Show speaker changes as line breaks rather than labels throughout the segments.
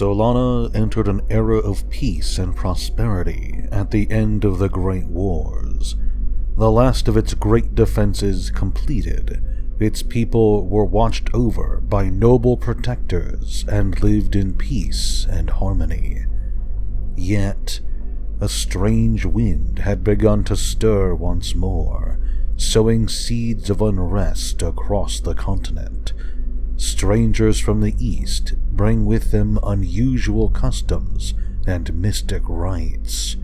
Solana entered an era of peace and prosperity at the end of the Great Wars. The last of its great defenses completed, its people were watched over by noble protectors and lived in peace and harmony. Yet, a strange wind had begun to stir once more, sowing seeds of unrest across the continent. Strangers from the east bring with them unusual customs and mystic rites.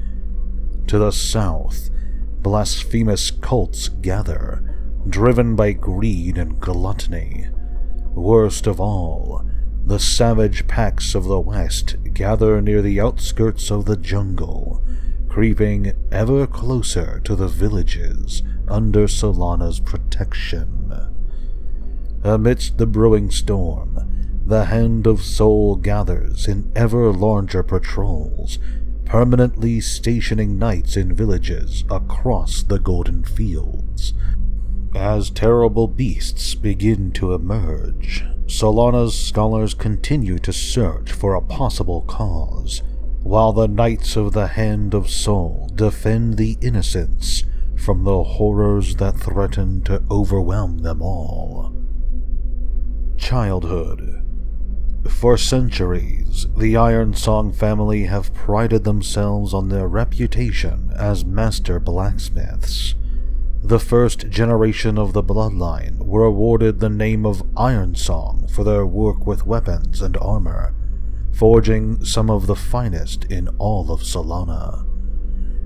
To the south, blasphemous cults gather, driven by greed and gluttony. Worst of all, the savage packs of the west gather near the outskirts of the jungle, creeping ever closer to the villages under Solana's protection. Amidst the brewing storm, the Hand of Soul gathers in ever larger patrols, permanently stationing knights in villages across the Golden Fields. As terrible beasts begin to emerge, Solana's scholars continue to search for a possible cause, while the Knights of the Hand of Soul defend the innocents from the horrors that threaten to overwhelm them all. Childhood. For centuries, the Ironsong family have prided themselves on their reputation as master blacksmiths. The first generation of the bloodline were awarded the name of Ironsong for their work with weapons and armor, forging some of the finest in all of Solana.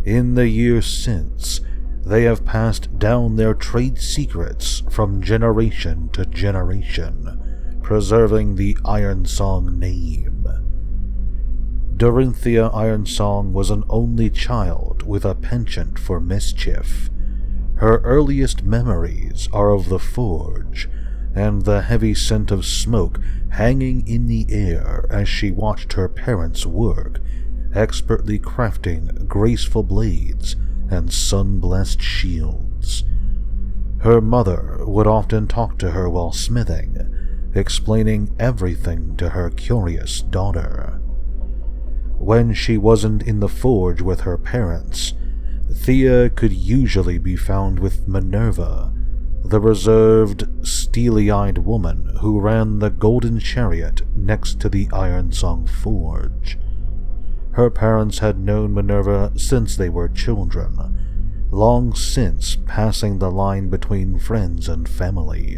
In the years since, they have passed down their trade secrets from generation to generation, preserving the Ironsong name. Dorinthia Ironsong was an only child with a penchant for mischief. Her earliest memories are of the forge, and the heavy scent of smoke hanging in the air as she watched her parents work, expertly crafting graceful blades and sun-blessed shields. Her mother would often talk to her while smithing, explaining everything to her curious daughter. When she wasn't in the forge with her parents, Thea could usually be found with Minerva, the reserved, steely-eyed woman who ran the golden chariot next to the Ironsong forge. Her parents had known Minerva since they were children, long since passing the line between friends and family.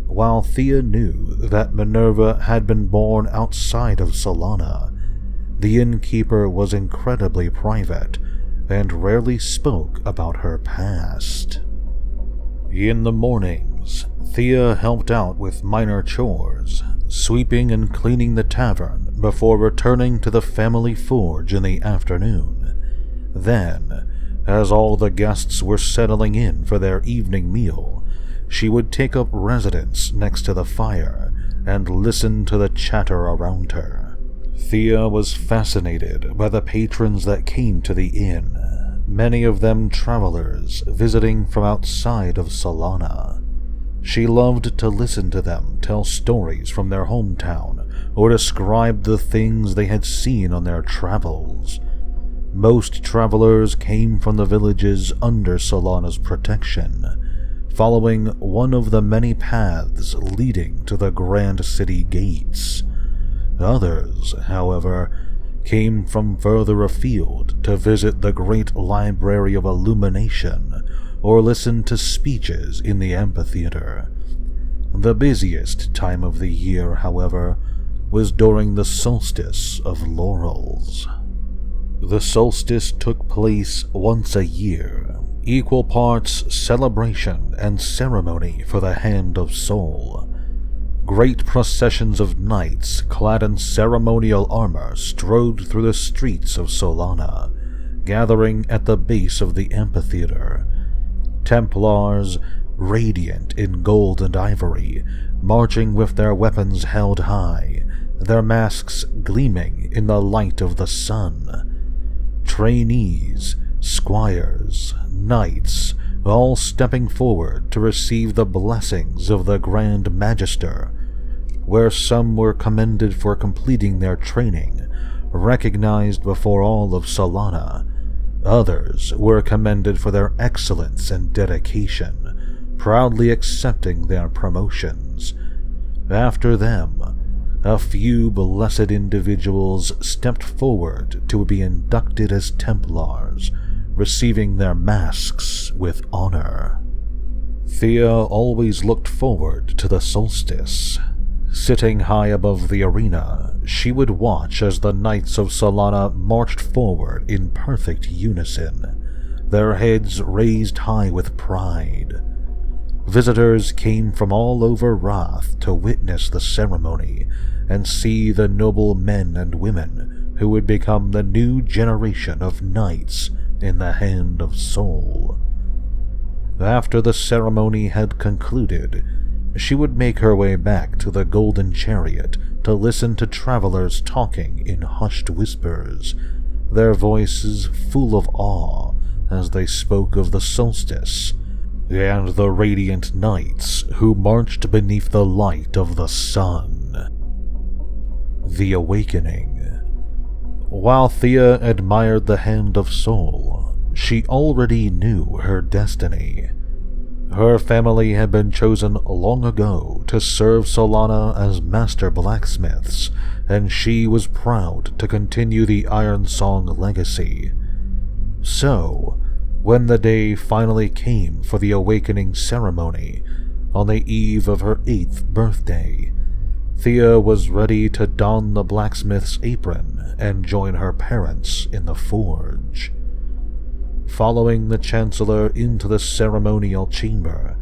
While Thea knew that Minerva had been born outside of Solana, the innkeeper was incredibly private and rarely spoke about her past. In the mornings, Thea helped out with minor chores, sweeping and cleaning the tavern before returning to the family forge in the afternoon. Then, as all the guests were settling in for their evening meal, she would take up residence next to the fire and listen to the chatter around her. Thea was fascinated by the patrons that came to the inn, many of them travelers visiting from outside of Solana. She loved to listen to them tell stories from their hometown or describe the things they had seen on their travels. Most travelers came from the villages under Solana's protection, following one of the many paths leading to the Grand City gates. Others, however, came from further afield to visit the Great Library of Illumination or listen to speeches in the amphitheater. The busiest time of the year, however, was during the Solstice of Laurels. The solstice took place once a year, equal parts celebration and ceremony for the Hand of Soul. Great processions of knights clad in ceremonial armor strode through the streets of Solana, gathering at the base of the amphitheater. Templars, radiant in gold and ivory, marching with their weapons held high, their masks gleaming in the light of the sun. Trainees, squires, knights, all stepping forward to receive the blessings of the Grand Magister, where some were commended for completing their training, recognized before all of Solana. Others were commended for their excellence and dedication, proudly accepting their promotions. After them, a few blessed individuals stepped forward to be inducted as Templars, receiving their masks with honor. Thea always looked forward to the solstice. Sitting high above the arena, she would watch as the Knights of Solana marched forward in perfect unison, their heads raised high with pride. Visitors came from all over Wrath to witness the ceremony and see the noble men and women who would become the new generation of knights in the Hand of Sol. After the ceremony had concluded, she would make her way back to the Golden Chariot to listen to travelers talking in hushed whispers, their voices full of awe as they spoke of the solstice and the radiant knights who marched beneath the light of the sun. The Awakening. While Thea admired the Hand of Sol, she already knew her destiny. Her family had been chosen long ago to serve Solana as master blacksmiths, and she was proud to continue the Iron Song legacy. So, when the day finally came for the awakening ceremony, on the eve of her 8th birthday, Thea was ready to don the blacksmith's apron and join her parents in the forge. Following the Chancellor into the ceremonial chamber,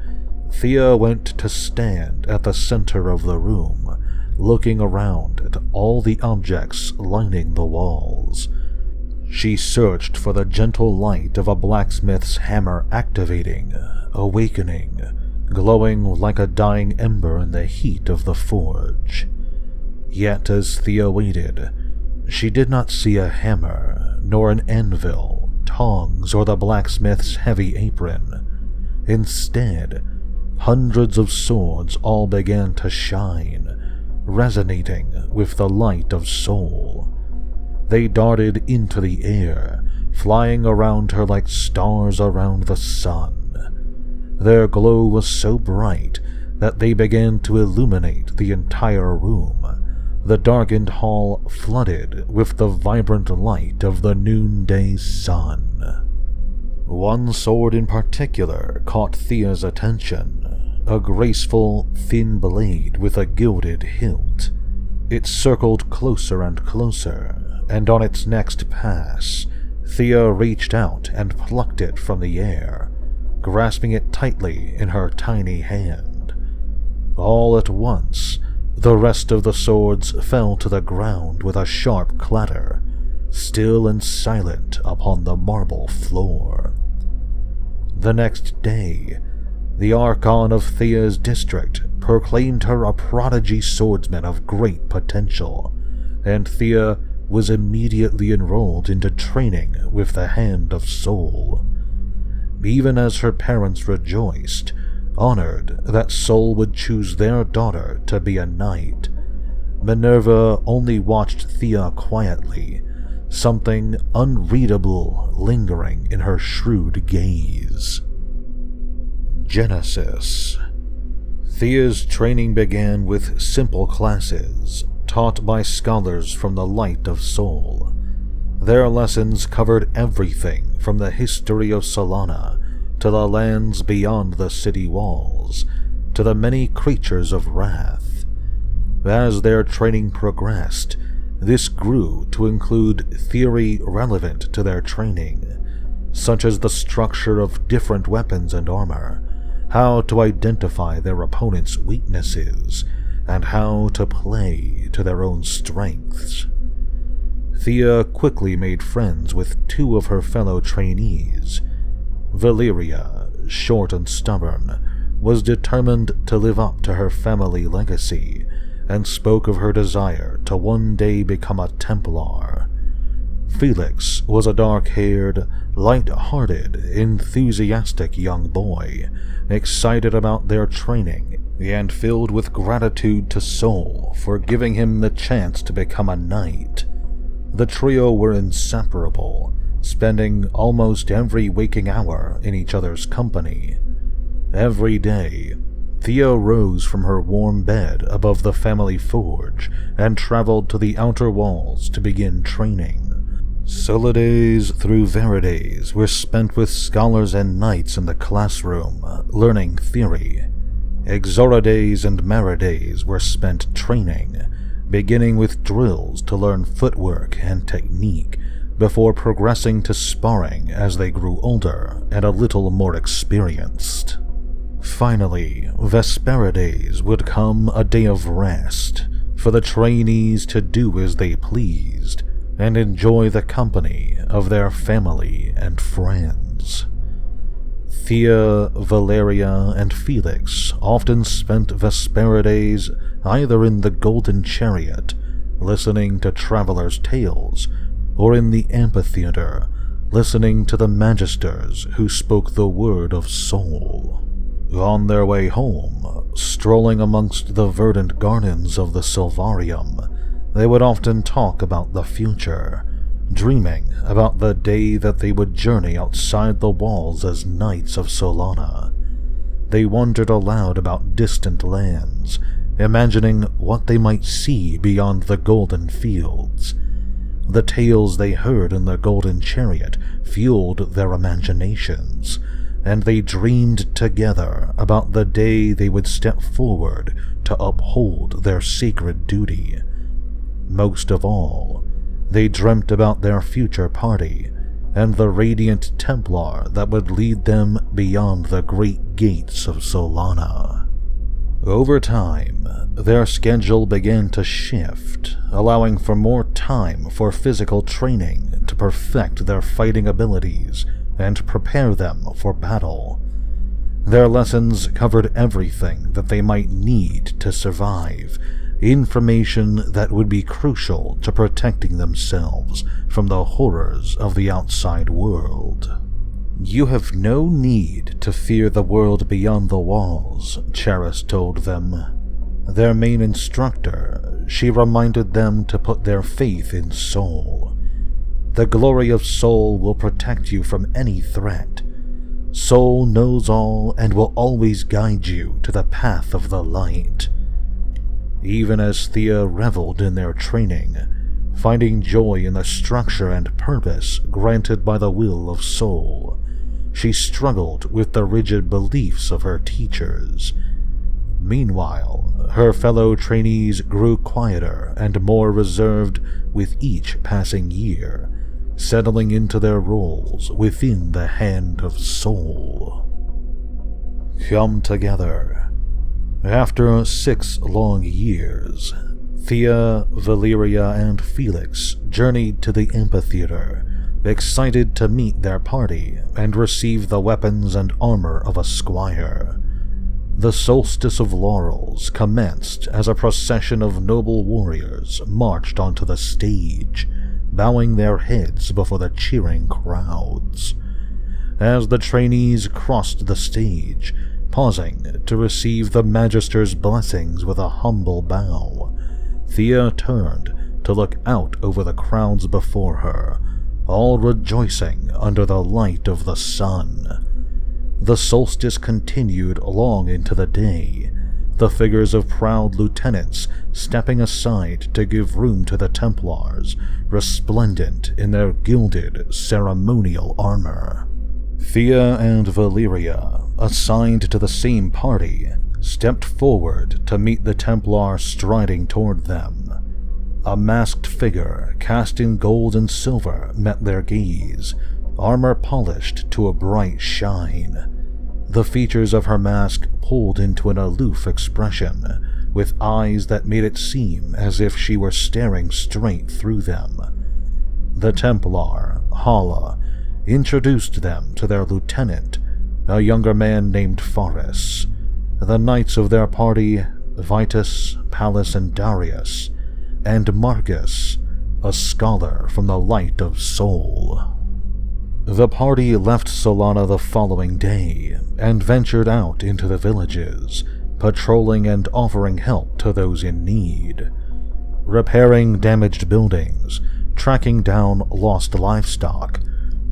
Thea went to stand at the center of the room, looking around at all the objects lining the walls. She searched for the gentle light of a blacksmith's hammer activating, awakening, glowing like a dying ember in the heat of the forge. Yet as Thea waited, she did not see a hammer, nor an anvil, tongs, or the blacksmith's heavy apron. Instead, hundreds of swords all began to shine, resonating with the light of Sol. They darted into the air, flying around her like stars around the sun. Their glow was so bright that they began to illuminate the entire room, the darkened hall flooded with the vibrant light of the noonday sun. One sword in particular caught Thea's attention, a graceful, thin blade with a gilded hilt. It circled closer and closer, and on its next pass, Thea reached out and plucked it from the air, grasping it tightly in her tiny hand. All at once, the rest of the swords fell to the ground with a sharp clatter, still and silent upon the marble floor. The next day, the Archon of Thea's district proclaimed her a prodigy swordsman of great potential, and Thea was immediately enrolled into training with the Hand of Sol. Even as her parents rejoiced, honored that Sol would choose their daughter to be a knight, Minerva only watched Thea quietly, something unreadable lingering in her shrewd gaze. Genesis. Thea's training began with simple classes, taught by scholars from the light of Sol. Their lessons covered everything from the history of Solana to the lands beyond the city walls, to the many creatures of Wrath. As their training progressed, this grew to include theory relevant to their training, such as the structure of different weapons and armor, how to identify their opponent's weaknesses, and how to play to their own strengths. Thea quickly made friends with two of her fellow trainees. Valeria, short and stubborn, was determined to live up to her family legacy, and spoke of her desire to one day become a Templar. Felix was a dark-haired, light-hearted, enthusiastic young boy, excited about their training and filled with gratitude to Sol for giving him the chance to become a knight. The trio were inseparable, spending almost every waking hour in each other's company. Every day, Thea rose from her warm bed above the family forge and traveled to the outer walls to begin training. Solidays through Veridays were spent with scholars and knights in the classroom, learning theory. Exoradays and Maridays were spent training, beginning with drills to learn footwork and technique, before progressing to sparring as they grew older and a little more experienced. Finally, Vesperidays would come, a day of rest, for the trainees to do as they pleased and enjoy the company of their family and friends. Thea, Valeria, and Felix often spent Vesperidays either in the Golden Chariot, listening to travelers' tales, or in the amphitheater, listening to the magisters who spoke the word of Sol. On their way home, strolling amongst the verdant gardens of the Silvarium, they would often talk about the future, dreaming about the day that they would journey outside the walls as Knights of Solana. They wondered aloud about distant lands, imagining what they might see beyond the golden fields. The tales they heard in the Golden Chariot fueled their imaginations, and they dreamed together about the day they would step forward to uphold their sacred duty. Most of all, they dreamt about their future party and the radiant Templar that would lead them beyond the great gates of Solana. Over time, their schedule began to shift, allowing for more time for physical training to perfect their fighting abilities and prepare them for battle. Their lessons covered everything that they might need to survive, information that would be crucial to protecting themselves from the horrors of the outside world. "You have no need to fear the world beyond the walls," Charis told them. Their main instructor, she reminded them to put their faith in Sol. The glory of Sol will protect you from any threat. Sol knows all and will always guide you to the path of the light. Even as Thea reveled in their training, finding joy in the structure and purpose granted by the will of Sol, she struggled with the rigid beliefs of her teachers. Meanwhile, her fellow trainees grew quieter and more reserved with each passing year, settling into their roles within the hand of Sol. Come together. After 6 long years, Thea, Valeria, and Felix journeyed to the amphitheater, excited to meet their party and receive the weapons and armor of a squire. The Solstice of Laurels commenced as a procession of noble warriors marched onto the stage, bowing their heads before the cheering crowds. As the trainees crossed the stage, pausing to receive the Magister's blessings with a humble bow, Thea turned to look out over the crowds before her, all rejoicing under the light of the sun. The solstice continued long into the day, the figures of proud lieutenants stepping aside to give room to the Templars, resplendent in their gilded ceremonial armor. Thea and Valeria, assigned to the same party, stepped forward to meet the Templar striding toward them. A masked figure cast in gold and silver met their gaze, armor polished to a bright shine. The features of her mask pulled into an aloof expression, with eyes that made it seem as if she were staring straight through them. The Templar, Hala, introduced them to their lieutenant, a younger man named Faris. The knights of their party, Vitus, Pallas, and Darius, and Marcus, a scholar from the light of Sol. The party left Solana the following day and ventured out into the villages, patrolling and offering help to those in need. Repairing damaged buildings, tracking down lost livestock,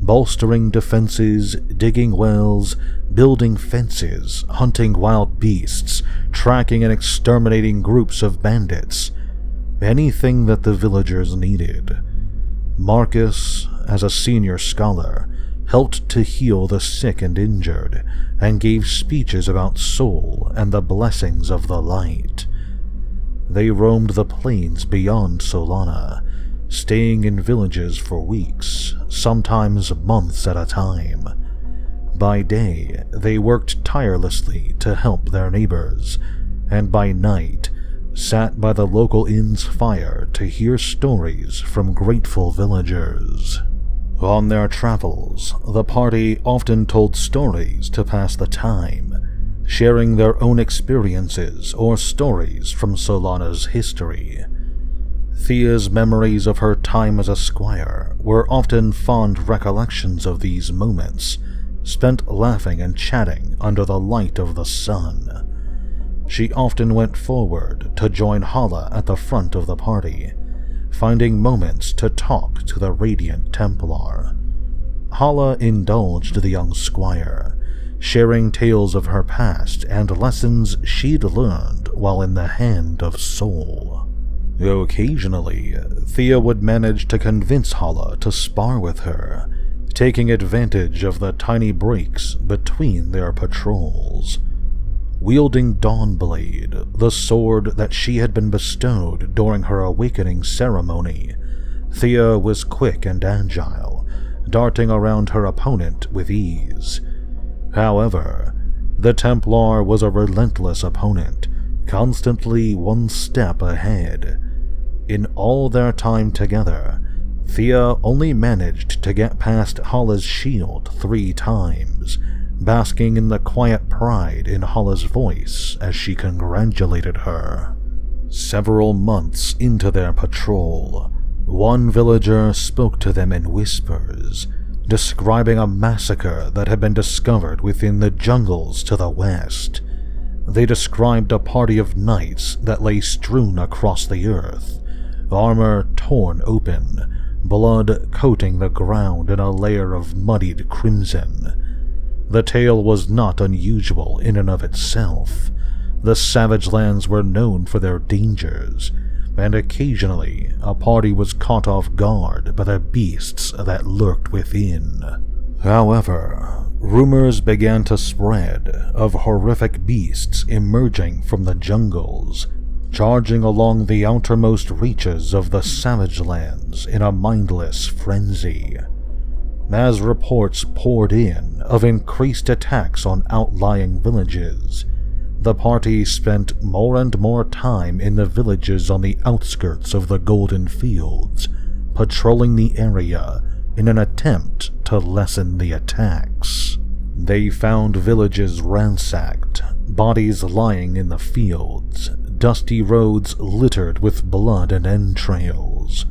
bolstering defenses, digging wells, building fences, hunting wild beasts, tracking and exterminating groups of bandits. Anything that the villagers needed. Marcus, as a senior scholar, helped to heal the sick and injured, and gave speeches about Sol and the blessings of the light. They roamed the plains beyond Solana, staying in villages for weeks, sometimes months at a time. By day, they worked tirelessly to help their neighbors, and by night, sat by the local inn's fire to hear stories from grateful villagers. On their travels, the party often told stories to pass the time, sharing their own experiences or stories from Solana's history. Thea's memories of her time as a squire were often fond recollections of these moments, spent laughing and chatting under the light of the sun. She often went forward to join Hala at the front of the party, finding moments to talk to the radiant Templar. Hala indulged the young squire, sharing tales of her past and lessons she'd learned while in the hand of Sol. Occasionally, Thea would manage to convince Hala to spar with her, taking advantage of the tiny breaks between their patrols. Wielding Dawnblade, the sword that she had been bestowed during her awakening ceremony, Thea was quick and agile, darting around her opponent with ease. However, the Templar was a relentless opponent, constantly one step ahead. In all their time together, Thea only managed to get past Hala's shield 3 times, basking in the quiet pride in Hala's voice as she congratulated her. Several months into their patrol, one villager spoke to them in whispers, describing a massacre that had been discovered within the jungles to the west. They described a party of knights that lay strewn across the earth, armor torn open, blood coating the ground in a layer of muddied crimson. The tale was not unusual in and of itself. The savage lands were known for their dangers, and occasionally a party was caught off guard by the beasts that lurked within. However, rumors began to spread of horrific beasts emerging from the jungles, charging along the outermost reaches of the savage lands in a mindless frenzy. As reports poured in of increased attacks on outlying villages, the party spent more and more time in the villages on the outskirts of the Golden Fields, patrolling the area in an attempt to lessen the attacks. They found villages ransacked, bodies lying in the fields, dusty roads littered with blood and entrails.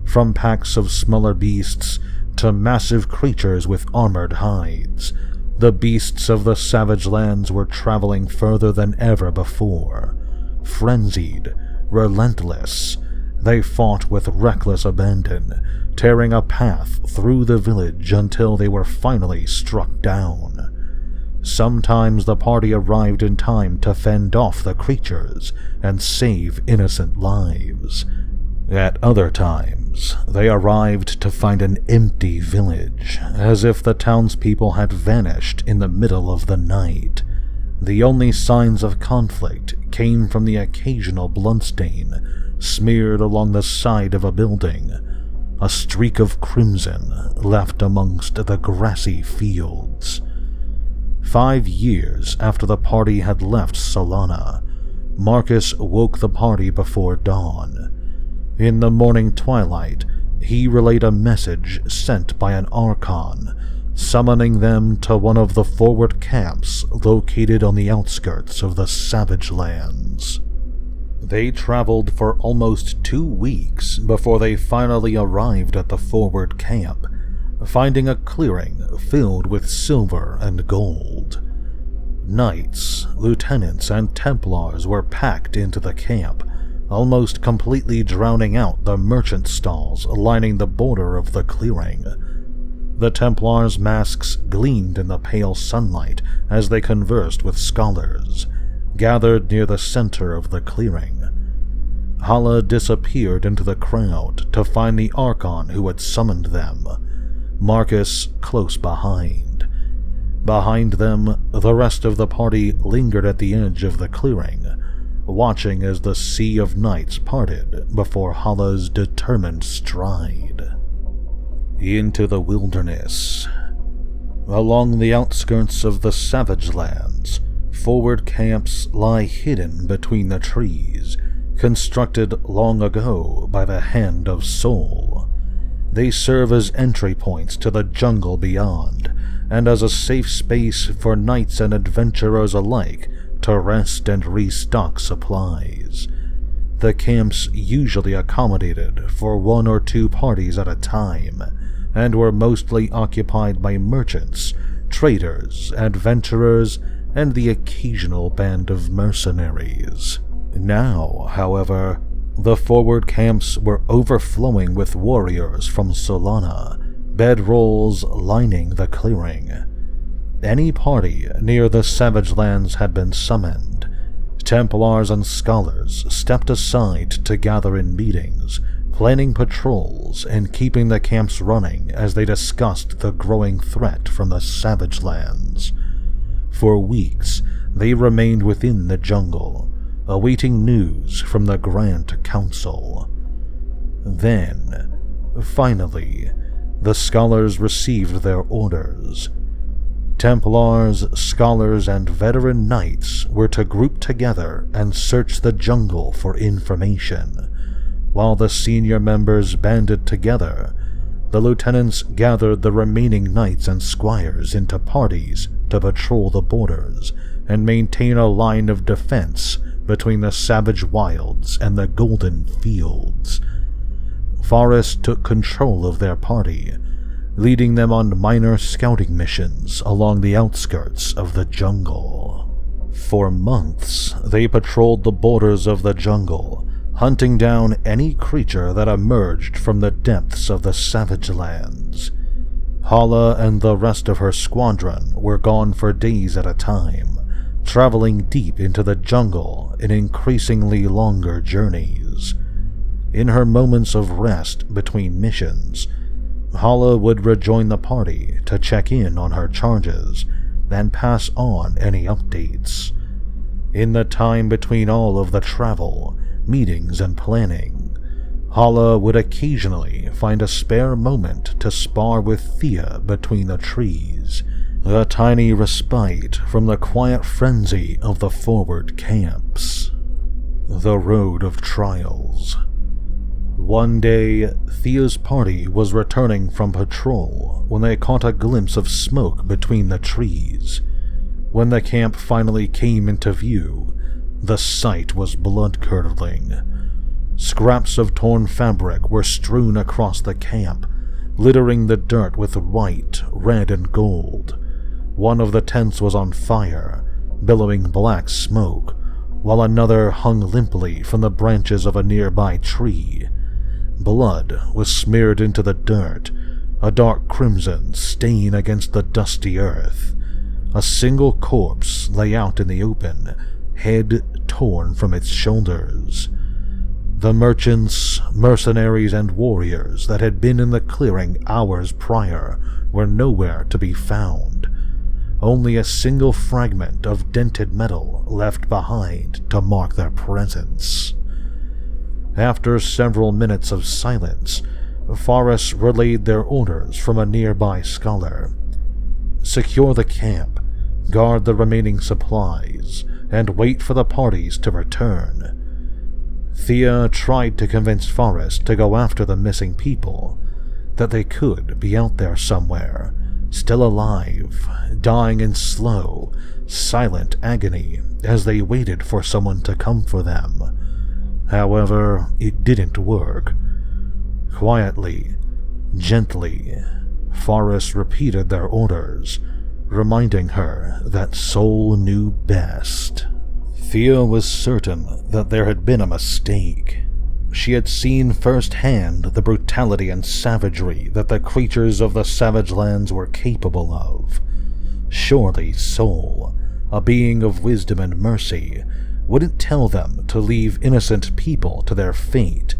From packs of smaller beasts to massive creatures with armored hides, the beasts of the savage lands were traveling further than ever before. Frenzied, relentless, they fought with reckless abandon, tearing a path through the village until they were finally struck down. Sometimes the party arrived in time to fend off the creatures and save innocent lives. At other times, they arrived to find an empty village, as if the townspeople had vanished in the middle of the night. The only signs of conflict came from the occasional bloodstain smeared along the side of a building, a streak of crimson left amongst the grassy fields. 5 years after the party had left Solana, Marcus woke the party before dawn. In the morning twilight, he relayed a message sent by an Archon, summoning them to one of the forward camps located on the outskirts of the Savage Lands. They traveled for almost 2 weeks before they finally arrived at the forward camp, finding a clearing filled with silver and gold. Knights, lieutenants, and Templars were packed into the camp, almost completely drowning out the merchant stalls lining the border of the clearing. The Templars' masks gleamed in the pale sunlight as they conversed with scholars, gathered near the center of the clearing. Hala disappeared into the crowd to find the Archon who had summoned them, Marcus close behind. Behind them, the rest of the party lingered at the edge of the clearing, watching as the sea of knights parted before Hala's determined stride. Into the wilderness. Along the outskirts of the Savage Lands, forward camps lie hidden between the trees, constructed long ago by the hand of Sol. They serve as entry points to the jungle beyond, and as a safe space for knights and adventurers alike to rest and restock supplies. The camps usually accommodated for 1 or 2 parties at a time, and were mostly occupied by merchants, traders, adventurers, and the occasional band of mercenaries. Now, however, the forward camps were overflowing with warriors from Solana, bedrolls lining the clearing. Any party near the Savage Lands had been summoned. Templars and scholars stepped aside to gather in meetings, planning patrols and keeping the camps running as they discussed the growing threat from the Savage Lands. For weeks, they remained within the jungle, awaiting news from the Grand Council. Then, finally, the scholars received their orders. Templars, scholars, and veteran knights were to group together and search the jungle for information. While the senior members banded together, the lieutenants gathered the remaining knights and squires into parties to patrol the borders and maintain a line of defense between the savage wilds and the golden fields. Forrest took control of their party, leading them on minor scouting missions along the outskirts of the jungle. For months, they patrolled the borders of the jungle, hunting down any creature that emerged from the depths of the Savage Lands. Hala and the rest of her squadron were gone for days at a time, traveling deep into the jungle in increasingly longer journeys. In her moments of rest between missions, Hala would rejoin the party to check in on her charges and pass on any updates. In the time between all of the travel, meetings, and planning, Hala would occasionally find a spare moment to spar with Thea between the trees, a tiny respite from the quiet frenzy of the forward camps. The Road of Trials. One day, Thea's party was returning from patrol when they caught a glimpse of smoke between the trees. When the camp finally came into view, the sight was blood-curdling. Scraps of torn fabric were strewn across the camp, littering the dirt with white, red, and gold. One of the tents was on fire, billowing black smoke, while another hung limply from the branches of a nearby tree. Blood was smeared into the dirt, a dark crimson stain against the dusty earth. A single corpse lay out in the open, head torn from its shoulders. The merchants, mercenaries, and warriors that had been in the clearing hours prior were nowhere to be found. Only a single fragment of dented metal left behind to mark their presence. After several minutes of silence, Forrest relayed their orders from a nearby scholar. Secure the camp, guard the remaining supplies, and wait for the parties to return. Thea tried to convince Forrest to go after the missing people, that they could be out there somewhere, still alive, dying in slow, silent agony as they waited for someone to come for them. However, it didn't work. Quietly, gently, Forrest repeated their orders, reminding her that Soul knew best. Thea was certain that there had been a mistake. She had seen firsthand the brutality and savagery that the creatures of the Savage Lands were capable of. Surely Soul, a being of wisdom and mercy, wouldn't tell them to leave innocent people to their fate,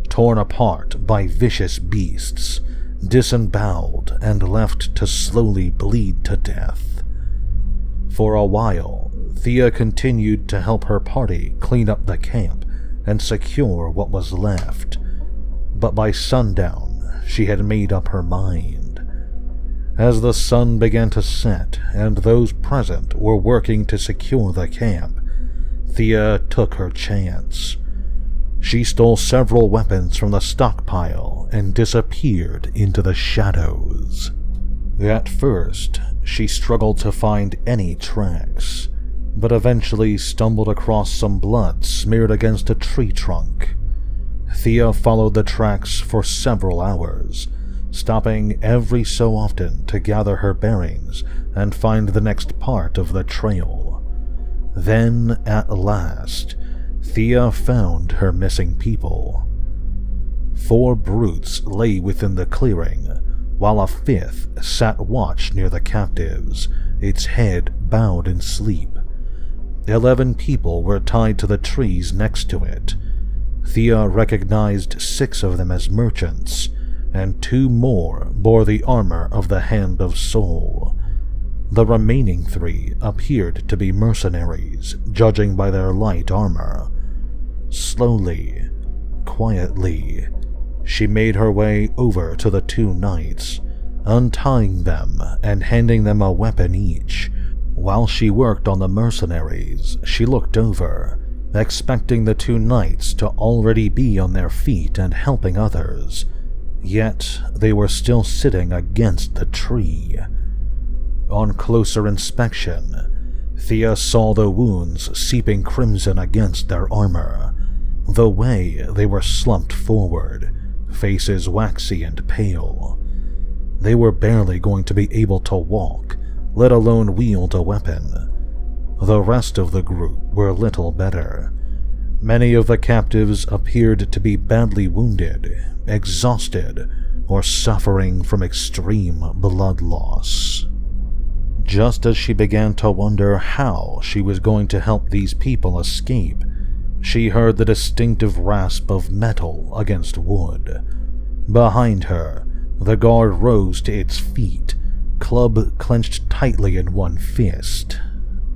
torn apart by vicious beasts, disemboweled and left to slowly bleed to death. For a while, Thea continued to help her party clean up the camp and secure what was left, but by sundown she had made up her mind. As the sun began to set and those present were working to secure the camp, Thea took her chance. She stole several weapons from the stockpile and disappeared into the shadows. At first, she struggled to find any tracks, but eventually stumbled across some blood smeared against a tree trunk. Thea followed the tracks for several hours, stopping every so often to gather her bearings and find the next part of the trail. Then, at last, Thea found her missing people. 4 brutes lay within the clearing, while a 5th sat watch near the captives, its head bowed in sleep. 11 people were tied to the trees next to it. Thea recognized 6 of them as merchants, and 2 more bore the armor of the Hand of Soul. The remaining 3 appeared to be mercenaries, judging by their light armor. Slowly, quietly, she made her way over to the 2 knights, untying them and handing them a weapon each. While she worked on the mercenaries, she looked over, expecting the 2 knights to already be on their feet and helping others, yet they were still sitting against the tree. On closer inspection, Thea saw the wounds seeping crimson against their armor, the way they were slumped forward, faces waxy and pale. They were barely going to be able to walk, let alone wield a weapon. The rest of the group were little better. Many of the captives appeared to be badly wounded, exhausted, or suffering from extreme blood loss. Just as she began to wonder how she was going to help these people escape, she heard the distinctive rasp of metal against wood. Behind her, the guard rose to its feet, club clenched tightly in one fist.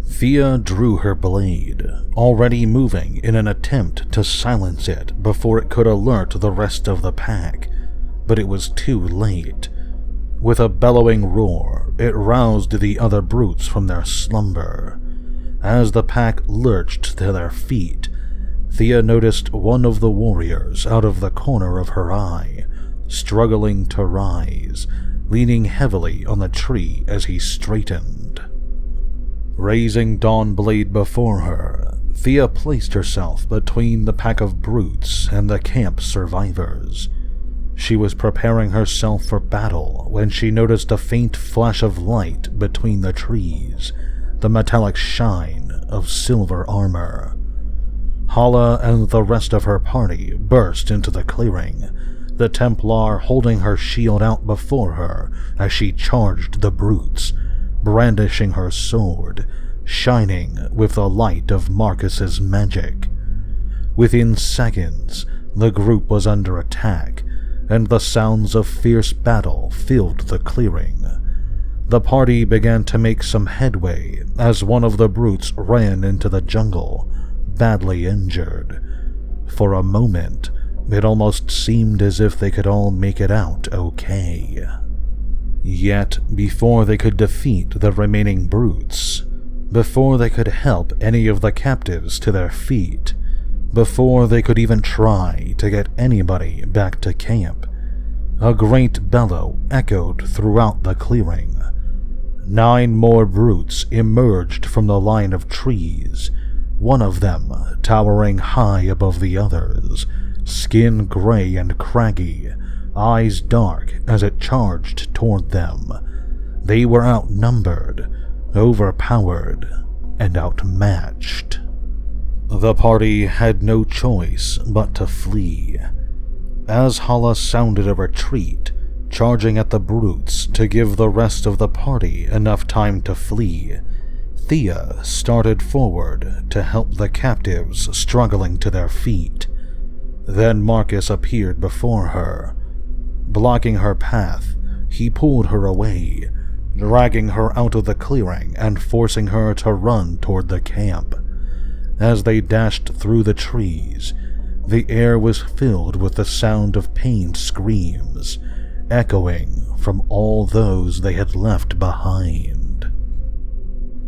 Thea drew her blade, already moving in an attempt to silence it before it could alert the rest of the pack, but it was too late. With a bellowing roar, it roused the other brutes from their slumber. As the pack lurched to their feet, Thea noticed one of the warriors out of the corner of her eye, struggling to rise, leaning heavily on the tree as he straightened. Raising Dawn Blade before her, Thea placed herself between the pack of brutes and the camp survivors. She was preparing herself for battle when she noticed a faint flash of light between the trees, the metallic shine of silver armor. Hala and the rest of her party burst into the clearing, the Templar holding her shield out before her as she charged the brutes, brandishing her sword, shining with the light of Marcus's magic. Within seconds, the group was under attack, and the sounds of fierce battle filled the clearing. The party began to make some headway as one of the brutes ran into the jungle, badly injured. For a moment, it almost seemed as if they could all make it out okay. Yet, before they could defeat the remaining brutes, before they could help any of the captives to their feet, before they could even try to get anybody back to camp, a great bellow echoed throughout the clearing. 9 more brutes emerged from the line of trees, one of them towering high above the others, skin gray and craggy, eyes dark as it charged toward them. They were outnumbered, overpowered, and outmatched. The party had no choice but to flee. As Hala sounded a retreat, charging at the brutes to give the rest of the party enough time to flee, Thea started forward to help the captives struggling to their feet. Then Marcus appeared before her. Blocking her path, he pulled her away, dragging her out of the clearing and forcing her to run toward the camp. As they dashed through the trees, the air was filled with the sound of pained screams, echoing from all those they had left behind.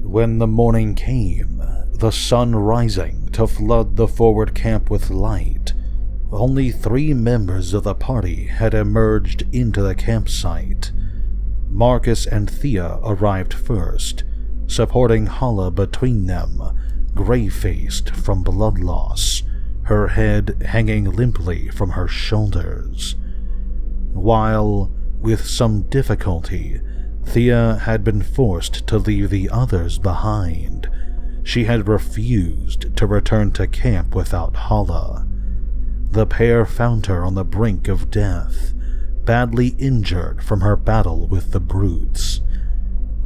When the morning came, the sun rising to flood the forward camp with light, only 3 members of the party had emerged into the campsite. Marcus and Thea arrived first, supporting Hala between them, gray-faced from blood loss, her head hanging limply from her shoulders. While, with some difficulty, Thea had been forced to leave the others behind, she had refused to return to camp without Hala. The pair found her on the brink of death, badly injured from her battle with the brutes.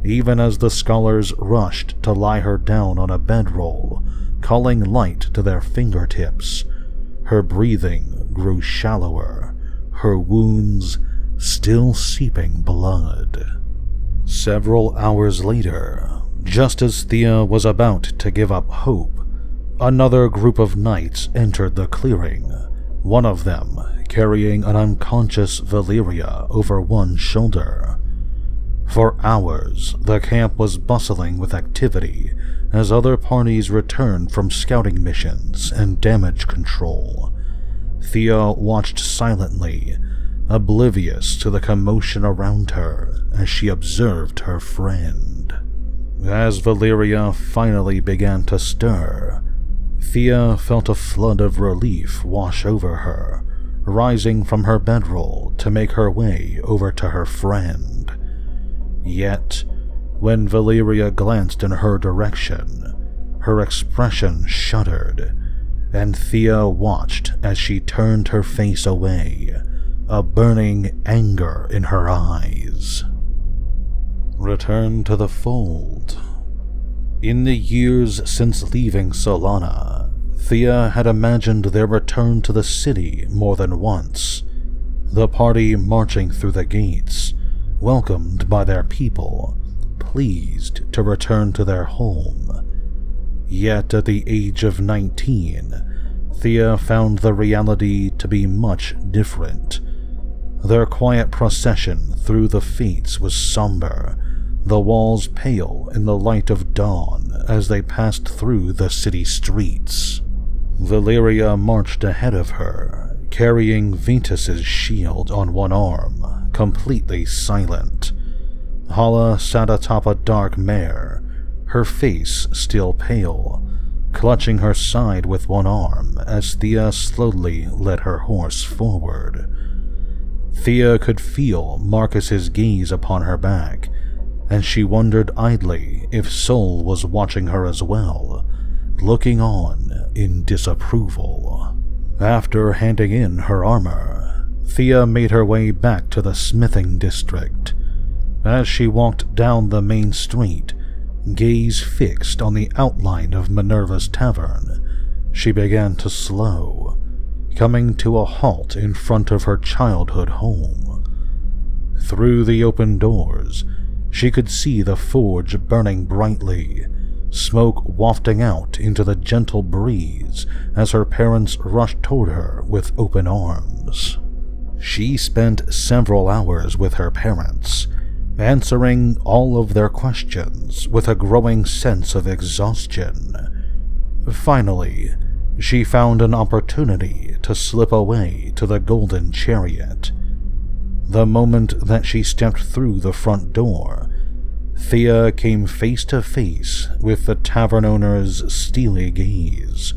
Even as the scholars rushed to lie her down on a bedroll, calling light to their fingertips, her breathing grew shallower, her wounds still seeping blood. Several hours later, just as Thea was about to give up hope, another group of knights entered the clearing, one of them carrying an unconscious Valeria over one shoulder. For hours, the camp was bustling with activity as other parties returned from scouting missions and damage control. Thea watched silently, oblivious to the commotion around her as she observed her friend. As Valeria finally began to stir, Thea felt a flood of relief wash over her, rising from her bedroll to make her way over to her friend. Yet, when Valeria glanced in her direction, her expression shuddered, and Thea watched as she turned her face away, a burning anger in her eyes. Return to the fold. In the years since leaving Solana, Thea had imagined their return to the city more than once, the party marching through the gates, welcomed by their people, pleased to return to their home. Yet at the age of 19, Thea found the reality to be much different. Their quiet procession through the Fates was somber, the walls pale in the light of dawn as they passed through the city streets. Valeria marched ahead of her, carrying Ventus's shield on one arm, completely silent. Hala sat atop a dark mare, her face still pale, clutching her side with one arm as Thea slowly led her horse forward. Thea could feel Marcus's gaze upon her back, and she wondered idly if Sol was watching her as well, looking on in disapproval. After handing in her armor, Thea made her way back to the smithing district. As she walked down the main street, gaze fixed on the outline of Minerva's tavern, she began to slow, coming to a halt in front of her childhood home. Through the open doors, she could see the forge burning brightly, smoke wafting out into the gentle breeze as her parents rushed toward her with open arms. She spent several hours with her parents, answering all of their questions with a growing sense of exhaustion. Finally, she found an opportunity to slip away to the golden chariot. The moment that she stepped through the front door, Thea came face to face with the tavern owner's steely gaze.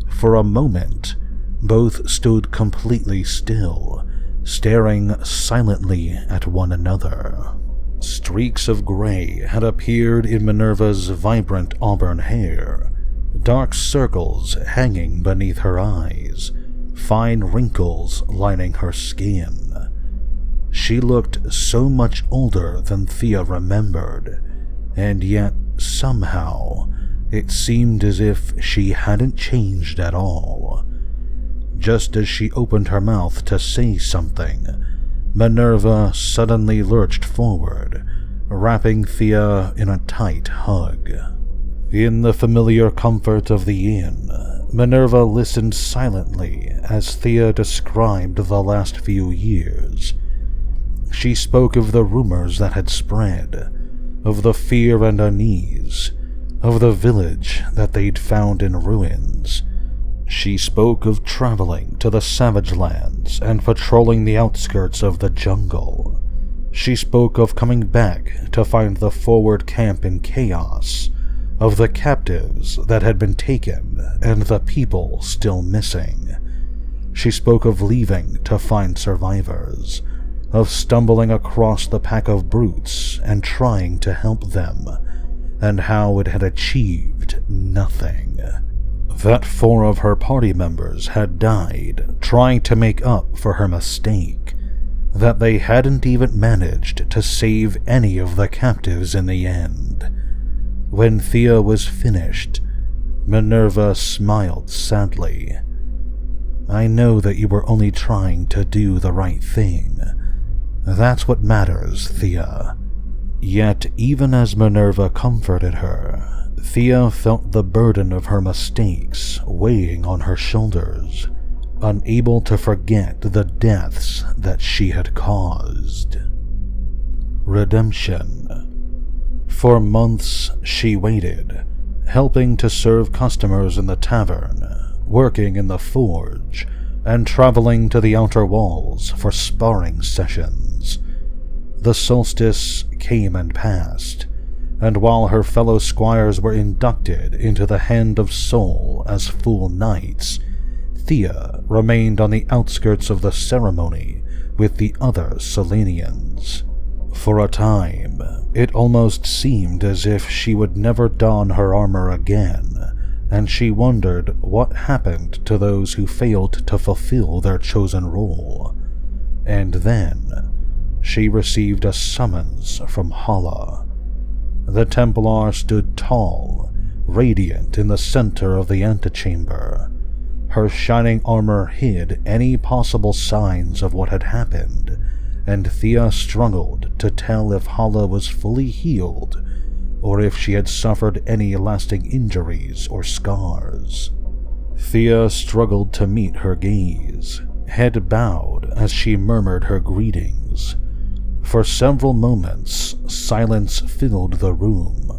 For a moment, both stood completely still, staring silently at one another. Streaks of gray had appeared in Minerva's vibrant auburn hair, dark circles hanging beneath her eyes, fine wrinkles lining her skin. She looked so much older than Thea remembered, and yet somehow it seemed as if she hadn't changed at all. Just as she opened her mouth to say something, Minerva suddenly lurched forward, wrapping Thea in a tight hug. In the familiar comfort of the inn, Minerva listened silently as Thea described the last few years. She spoke of the rumors that had spread, of the fear and unease, of the village that they'd found in ruins. She spoke of traveling to the savage lands and patrolling the outskirts of the jungle. She spoke of coming back to find the forward camp in chaos, of the captives that had been taken and the people still missing. She spoke of leaving to find survivors, of stumbling across the pack of brutes and trying to help them, and how it had achieved nothing. That 4 of her party members had died trying to make up for her mistake, that they hadn't even managed to save any of the captives in the end. When Thea was finished, Minerva smiled sadly. "I know that you were only trying to do the right thing. That's what matters, Thea." Yet even as Minerva comforted her, Thea felt the burden of her mistakes weighing on her shoulders, unable to forget the deaths that she had caused. Redemption. For months she waited, helping to serve customers in the tavern, working in the forge, and traveling to the outer walls for sparring sessions. The solstice came and passed, and while her fellow squires were inducted into the Hand of Soul as full knights, Thea remained on the outskirts of the ceremony with the other Selenians. For a time, it almost seemed as if she would never don her armor again, and she wondered what happened to those who failed to fulfill their chosen role. And then she received a summons from Hala. The Templar stood tall, radiant in the center of the antechamber. Her shining armor hid any possible signs of what had happened, and Thea struggled to tell if Hala was fully healed or if she had suffered any lasting injuries or scars. Thea struggled to meet her gaze, head bowed as she murmured her greetings. For several moments, silence filled the room,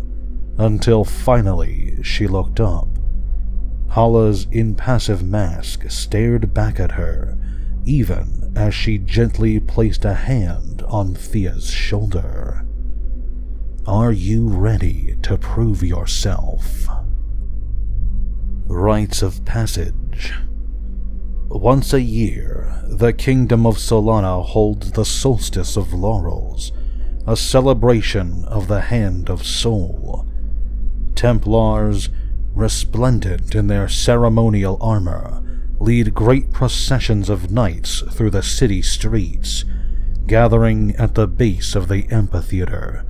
until finally she looked up. Hala's impassive mask stared back at her, even as she gently placed a hand on Thea's shoulder. "Are you ready to prove yourself?" Rites of Passage. Once a year, the Kingdom of Solana holds the Solstice of Laurels, a celebration of the Hand of Soul. Templars, resplendent in their ceremonial armor, lead great processions of knights through the city streets, gathering at the base of the amphitheater.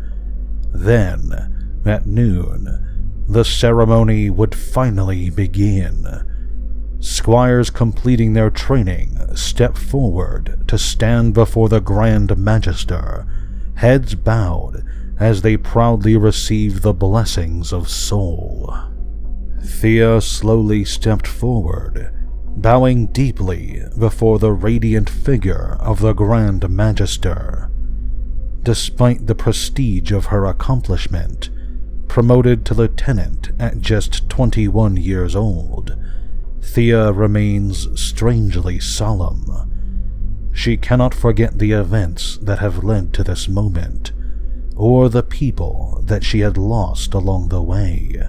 Then, at noon, the ceremony would finally begin. Squires completing their training step forward to stand before the Grand Magister, heads bowed as they proudly receive the blessings of Soul. Thea slowly stepped forward, bowing deeply before the radiant figure of the Grand Magister. Despite the prestige of her accomplishment, promoted to lieutenant at just 21 years old, Thea remains strangely solemn. She cannot forget the events that have led to this moment, or the people that she had lost along the way.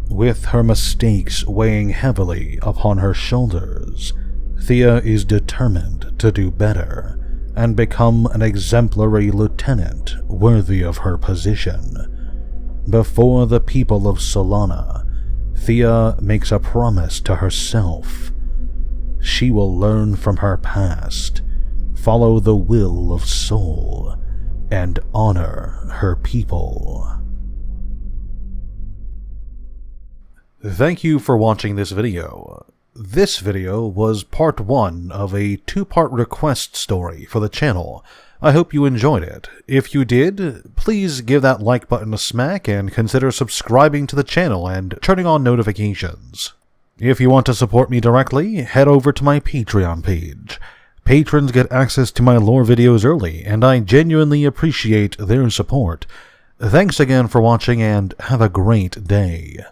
With her mistakes weighing heavily upon her shoulders, Thea is determined to do better and become an exemplary lieutenant worthy of her position. Before the people of Solana, Thea makes a promise to herself. She will learn from her past, follow the will of Sol, and honor her people. Thank you for watching this video. This video was part 1 of a 2-part request story for the channel. I hope you enjoyed it. If you did, please give that like button a smack and consider subscribing to the channel and turning on notifications. If you want to support me directly, head over to my Patreon page. Patrons get access to my lore videos early, and I genuinely appreciate their support. Thanks again for watching, and have a great day.